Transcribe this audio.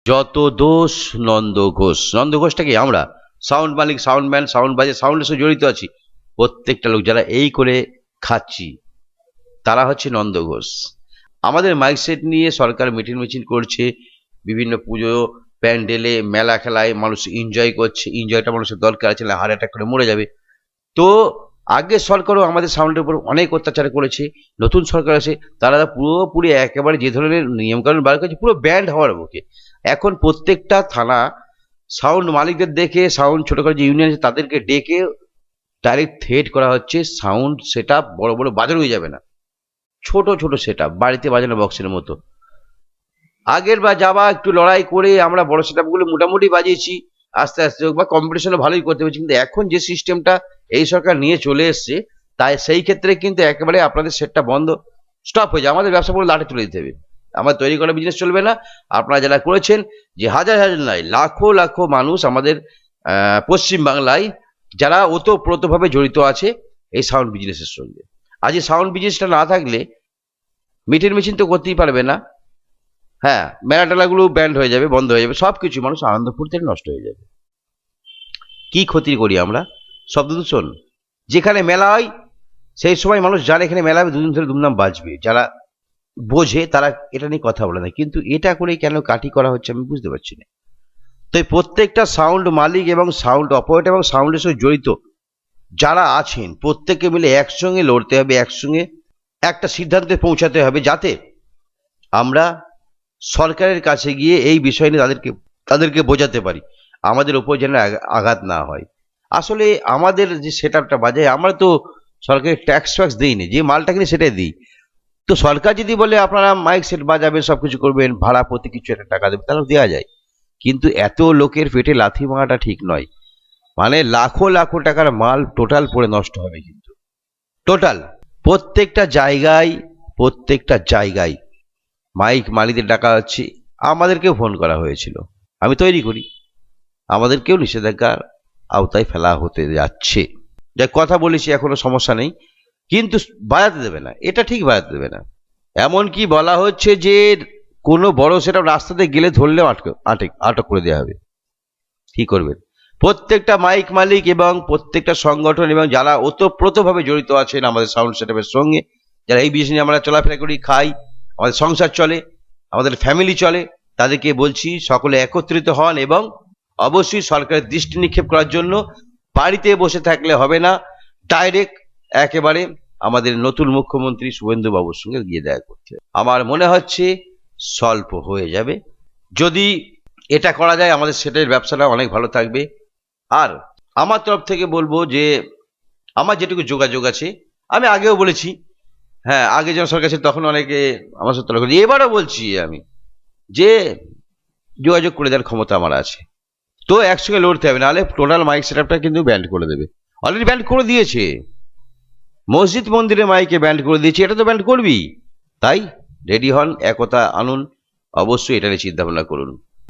যত দোষ নন্দ ঘোষ। নন্দ ঘোষটা কি? আমরা সাউন্ড মালিক, সাউন্ডম্যান, সাউন্ড বাজে, সাউন্ডের সাথে জড়িত আছি। প্রত্যেকটা লোক যারা এই করে খাচ্ছি তারা হচ্ছে নন্দ ঘোষ। আমাদের মাইক সেট নিয়ে সরকার মিটিং মিছিল করছে, বিভিন্ন পুজো প্যান্ডেলে মেলা খেলায় মানুষ এনজয় করছে। এনজয়টা মানুষের দরকার আছে, না হার্ট অ্যাটাক করে মরে যাবে। তো আগে সরকারও আমাদের সাউন্ডের উপর অনেক অত্যাচার করেছে। নতুন সরকার আছে, তারা পুরোপুরি একেবারে যে ধরনের নিয়মকানুন বার করেছে পুরো ব্যান্ড হওয়ার মুখে। এখন প্রত্যেকটা থানা সাউন্ড মালিকদের দেখে, সাউন্ড ছোট করে যে ইউনিয়ন আছে তাদেরকে ডেকে ডাইরেক্ট থ্রেট করা হচ্ছে, সাউন্ড সেট আপ বড় বড় বাজানো হয়ে যাবে না, ছোট ছোট সেট আপ বাড়িতে বাজানো বক্সের মতো। আগের বা যাওয়া একটু লড়াই করে আমরা বড় সেট আপগুলো মোটামুটি বাজিয়েছি, আস্তে আস্তে হোক বা কম্পিটিশনও ভালোই করতে পেরেছি। কিন্তু এখন যে সিস্টেমটা এই সরকার নিয়ে চলে এসছে, তাই সেই ক্ষেত্রে কিন্তু একেবারে আপনাদের সেটটা বন্ধ, স্টপ হয়ে যায়। আমাদের ব্যবসা পুরো লাটে তুলে দিতে হবে, আমার তৈরি করা বিজনেস চলবে না। আপনারা যারা করেছেন, যে হাজার হাজার নয় লাখো লাখো মানুষ আমাদের পশ্চিম বাংলায় যারা ওতপ্রোতভাবে জড়িত আছে এই সাউন্ড বিজনেসের সঙ্গে। আজ এই সাউন্ড বিজনেসটা না থাকলে মিটিং মিছিল তো করতেই পারবে না। হ্যাঁ, মেলা টেলাগুলো ব্যান্ড হয়ে যাবে, বন্ধ হয়ে যাবে, সব কিছু মানুষ আনন্দ ফুর্তি নষ্ট হয়ে যাবে। কি ক্ষতি করি আমরা? শব্দ দূষণ। যেখানে মেলা হয় সেই সময় মানুষ জানে এখানে মেলা হবে, দুদিন ধরে দুমদাম বাজবে, যারা বোঝে তারা এটা নিয়ে কথা বলে না। কিন্তু এটা করে কেন কাটি করা হচ্ছে আমি বুঝতে পারছি না। তাই প্রত্যেকটা সাউন্ড মালিক এবং সাউন্ড অপারেটর এবং সাউন্ডের সঙ্গে জড়িত যারা আছেন প্রত্যেকে মিলে একসঙ্গে লড়তে হবে, একসঙ্গে একটা সিদ্ধান্তে পৌঁছাতে হবে, যাতে আমরা সরকারের কাছে গিয়ে এই বিষয় নিয়ে তাদেরকে বোঝাতে পারি, আমাদের উপর যেন আঘাত না হয়। আসলে আমাদের যে সেট আপটা বাজায়, আমরা তো সরকারের ট্যাক্স ফ্যাক্স দিইনি, যে মালটা কিনে সেটাই দিই। তো সরকার যদি বলে আপনারা মাইক সেট বাজাবেন, সবকিছু করবেন, ভাড়া প্রতি কিছু একটা টাকা দেবেন, তাহলে দেওয়া যায়। কিন্তু এত লোকের পেটে লাথি মারাটা ঠিক নয়। মানে লাখো লাখো টাকার মাল টোটাল পড়ে নষ্ট হবে, কিন্তু টোটাল প্রত্যেকটা জায়গায় মাইক মালিকদের ডাকা হচ্ছে। আমাদেরকেও ফোন করা হয়েছিল, আমি তৈরি করি, আমাদেরকেও নিষেধাজ্ঞার আওতায় ফেলা হতে যাচ্ছে। যা কথা বলেছি এখনো সমস্যা নেই, কিন্তু বাজাতে দেবে না, এটা ঠিক বাজাতে দেবে না। এমনকি বলা হচ্ছে যে কোনো বড় সেটা রাস্তাতে গেলে ধরলেও আটক করে দেওয়া হবে। কি করবেন? প্রত্যেকটা মাইক মালিক এবং প্রত্যেকটা সংগঠন এবং যারা ওতপ্রোতভাবে জড়িত আছেন আমাদের সাউন্ড সেটআপের সঙ্গে, যারা এই বিষয় নিয়ে আমরা চলাফেরা করি, খাই, আমাদের সংসার চলে, আমাদের ফ্যামিলি চলে, তাদেরকে বলছি সকলে একত্রিত হন এবং অবশ্যই সরকারের দৃষ্টি নিক্ষেপ করার জন্য বাড়িতে বসে থাকলে হবে না, ডাইরেক্ট একেবারে আমাদের নতুন মুখ্যমন্ত্রী শুভেন্দু বাবুর সঙ্গে গিয়ে দেখা করতে। আমার মনে হচ্ছে স্বল্প হয়ে যাবে। যদি এটা করা যায় আমাদের সেটের ব্যবসাটা অনেক ভালো থাকবে। আর আমার তরফ থেকে বলবো যে আমার যেটুকু যোগাযোগ আছে, আমি আগেও বলেছি, হ্যাঁ আগে যখন সরকার ছিল তখন অনেকে আমার সাথে তর্ক করেছে, এবারও বলছি আমি যে যোগাযোগ করে দেওয়ার ক্ষমতা আমার আছে। তো একসঙ্গে লড়তে হবে, নাহলে টোটাল মাইক সেটআপটা কিন্তু ব্যান্ড করে দেবে। অলরেডি ব্যান্ড করে দিয়েছে, মসজিদ মন্দিরে মাইকে ব্যান্ড করে দিয়েছে, এটা তো ব্যান্ড করবি। তাই রেডি হন, একতা আনুন, অবশ্যই এটা নিয়ে চিন্তা ভাবনা করুন।